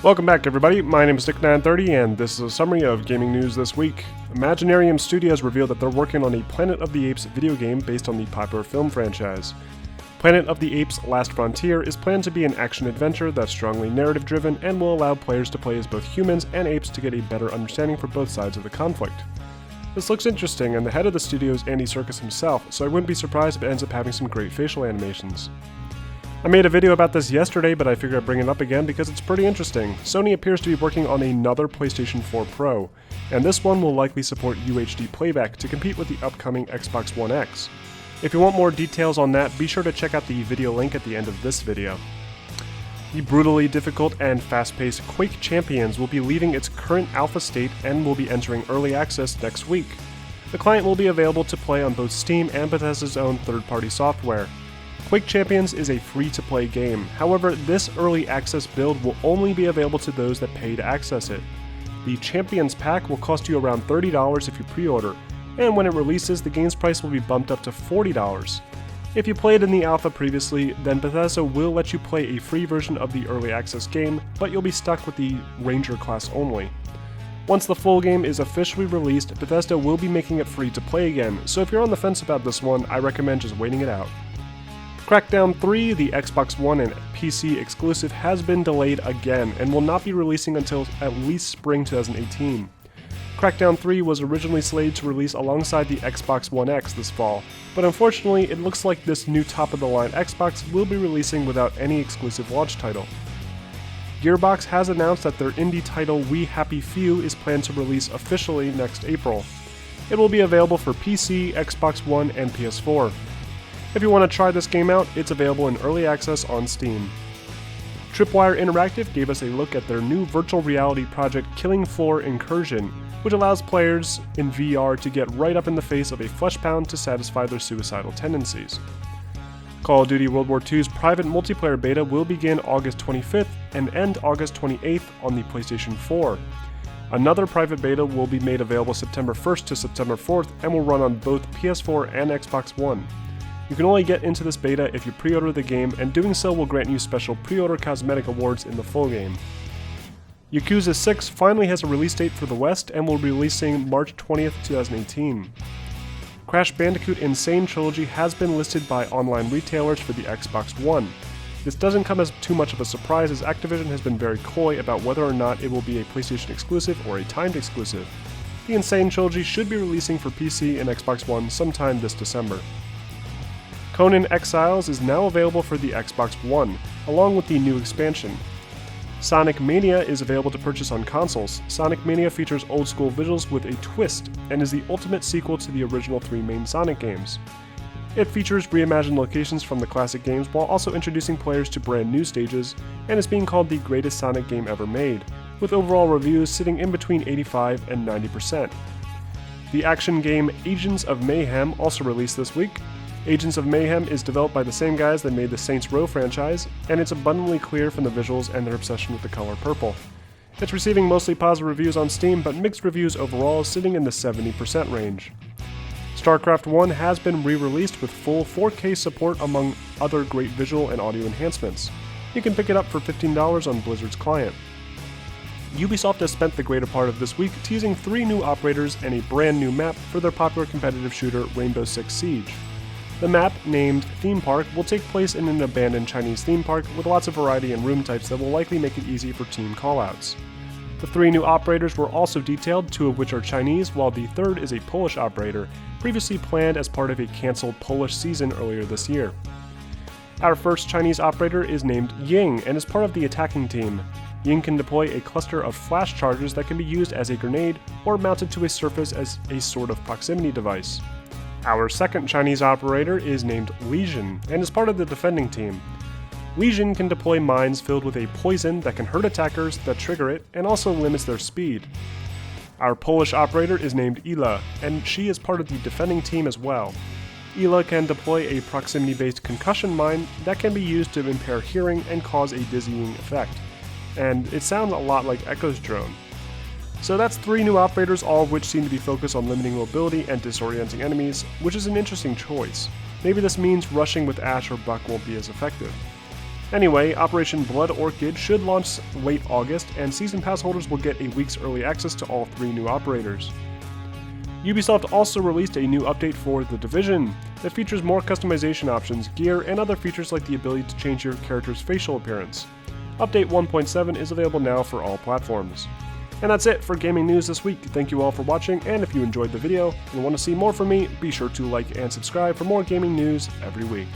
Welcome back, everybody. My name is Nick930, and this is a summary of gaming news this week. Imaginarium Studios revealed that they're working on a Planet of the Apes video game based on the popular film franchise. Planet of the Apes: Last Frontier is planned to be an action-adventure that's strongly narrative-driven and will allow players to play as both humans and apes to get a better understanding for both sides of the conflict. This looks interesting, and the head of the studio is Andy Serkis himself, so I wouldn't be surprised if it ends up having some great facial animations. I made a video about this yesterday, but I figured I'd bring it up again because it's pretty interesting. Sony appears to be working on another PlayStation 4 Pro, and this one will likely support UHD playback to compete with the upcoming Xbox One X. If you want more details on that, be sure to check out the video link at the end of this video. The brutally difficult and fast-paced Quake Champions will be leaving its current alpha state and will be entering early access next week. The client will be available to play on both Steam and Bethesda's own third-party software. Quake Champions is a free-to-play game, however, this early access build will only be available to those that pay to access it. The Champions pack will cost you around $30 if you pre-order, and when it releases, the game's price will be bumped up to $40. If you played in the alpha previously, then Bethesda will let you play a free version of the early access game, but you'll be stuck with the Ranger class only. Once the full game is officially released, Bethesda will be making it free to play again, so if you're on the fence about this one, I recommend just waiting it out. Crackdown 3, the Xbox One and PC exclusive, has been delayed again and will not be releasing until at least spring 2018. Crackdown 3 was originally slated to release alongside the Xbox One X this fall, but unfortunately it looks like this new top-of-the-line Xbox will be releasing without any exclusive launch title. Gearbox has announced that their indie title We Happy Few is planned to release officially next April. It will be available for PC, Xbox One, and PS4. If you want to try this game out, it's available in early access on Steam. Tripwire Interactive gave us a look at their new virtual reality project Killing Floor Incursion, which allows players in VR to get right up in the face of a flesh pound to satisfy their suicidal tendencies. Call of Duty World War II's private multiplayer beta will begin August 25th and end August 28th on the PlayStation 4. Another private beta will be made available September 1st to September 4th and will run on both PS4 and Xbox One. You can only get into this beta if you pre-order the game, and doing so will grant you special pre-order cosmetic awards in the full game. Yakuza 6 finally has a release date for the West and will be releasing March 20th, 2018. Crash Bandicoot Insane Trilogy has been listed by online retailers for the Xbox One. This doesn't come as too much of a surprise, as Activision has been very coy about whether or not it will be a PlayStation exclusive or a timed exclusive. The Insane Trilogy should be releasing for PC and Xbox One sometime this December. Conan Exiles is now available for the Xbox One, along with the new expansion. Sonic Mania is available to purchase on consoles. Sonic Mania features old-school visuals with a twist, and is the ultimate sequel to the original three main Sonic games. It features reimagined locations from the classic games while also introducing players to brand new stages, and is being called the greatest Sonic game ever made, with overall reviews sitting in between 85 and 90%. The action game Agents of Mayhem also released this week. Agents of Mayhem is developed by the same guys that made the Saints Row franchise, and it's abundantly clear from the visuals and their obsession with the color purple. It's receiving mostly positive reviews on Steam, but mixed reviews overall, sitting in the 70% range. StarCraft 1 has been re-released with full 4K support among other great visual and audio enhancements. You can pick it up for $15 on Blizzard's client. Ubisoft has spent the greater part of this week teasing 3 new operators and a brand new map for their popular competitive shooter Rainbow Six Siege. The map, named Theme Park, will take place in an abandoned Chinese theme park with lots of variety in room types that will likely make it easy for team callouts. The 3 new operators were also detailed, 2 of which are Chinese, while the third is a Polish operator, previously planned as part of a cancelled Polish season earlier this year. Our first Chinese operator is named Ying and is part of the attacking team. Ying can deploy a cluster of flash charges that can be used as a grenade or mounted to a surface as a sort of proximity device. Our second Chinese operator is named Legion and is part of the defending team. Legion can deploy mines filled with a poison that can hurt attackers that trigger it and also limits their speed. Our Polish operator is named Ila, and she is part of the defending team as well. Ila can deploy a proximity-based concussion mine that can be used to impair hearing and cause a dizzying effect. And it sounds a lot like Echo's drone. So that's 3 new operators, all of which seem to be focused on limiting mobility and disorienting enemies, which is an interesting choice. Maybe this means rushing with Ash or Buck won't be as effective. Anyway, Operation Blood Orchid should launch late August, and Season Pass holders will get a week's early access to all 3 new operators. Ubisoft also released a new update for The Division that features more customization options, gear, and other features like the ability to change your character's facial appearance. Update 1.7 is available now for all platforms. And that's it for gaming news this week. Thank you all for watching, and if you enjoyed the video and want to see more from me, be sure to like and subscribe for more gaming news every week.